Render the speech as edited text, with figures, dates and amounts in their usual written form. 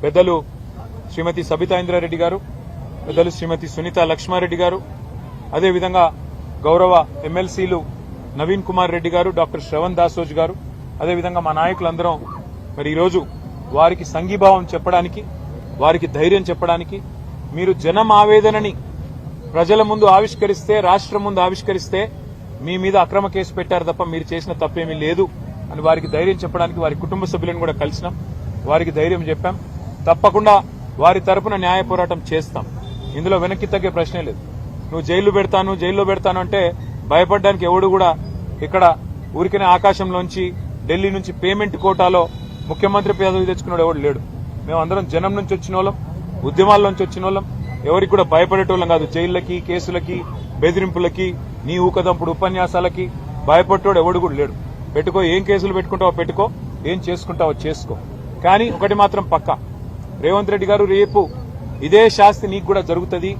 పెద్దలు శ్రీమతి సబితా ఇంద్రారెడ్డి గారు, పెద్దలు శ్రీమతి సునీత లక్ష్మారెడ్డి గారు, అదేవిధంగా గౌరవ ఎమ్మెల్సీలు నవీన్ కుమార్ రెడ్డి గారు, డాక్టర్ శ్రవణ్ దాసోజ్ గారు, అదేవిధంగా మా నాయకులందరం మరి ఈరోజు వారికి సంఘీభావం చెప్పడానికి, వారికి ధైర్యం చెప్పడానికి, మీరు జనం ఆవేదనని ప్రజల ముందు ఆవిష్కరిస్తే, రాష్ట్రం ముందు ఆవిష్కరిస్తే మీ మీద అక్రమ కేసు పెట్టారు తప్ప మీరు చేసిన తప్పేమీ లేదు అని వారికి ధైర్యం చెప్పడానికి వారి కుటుంబ సభ్యులను కూడా కలిసినాం. వారికి ధైర్యం చెప్పాం. తప్పకుండా వారి తరపున న్యాయ పోరాటం చేస్తాం. ఇందులో వెనక్కి తగ్గే ప్రశ్నే లేదు. నువ్వు జైల్లో పెడతాను అంటే భయపడడానికి ఎవడు కూడా ఇక్కడ ఊరికనే ఆకాశంలోంచి ఢిల్లీ నుంచి పేమెంట్ కోటాలో ముఖ్యమంత్రి పదవి తెచ్చుకున్నాడు ఎవడు లేడు. మేమందరం జనం నుంచి వచ్చిన వాళ్ళం, ఉద్యమాల్లోంచి వచ్చిన వాళ్ళం. ఎవరికి కూడా భయపడేటోళ్ళం కాదు. జైళ్లకి, కేసులకి, బెదిరింపులకి, నీ ఊకదంపుడు ఉపన్యాసాలకి భయపడేటోడు ఎవడు కూడా లేడు. పెట్టుకో, ఏం కేసులు పెట్టుకుంటావో పెట్టుకో, ఏం చేసుకుంటావో చేసుకో. కానీ ఒకటి మాత్రం పక్కా, రేవంత్ రెడ్డి గారు రేపు ఇదే శాస్తి నీకు కూడా జరుగుతుంది.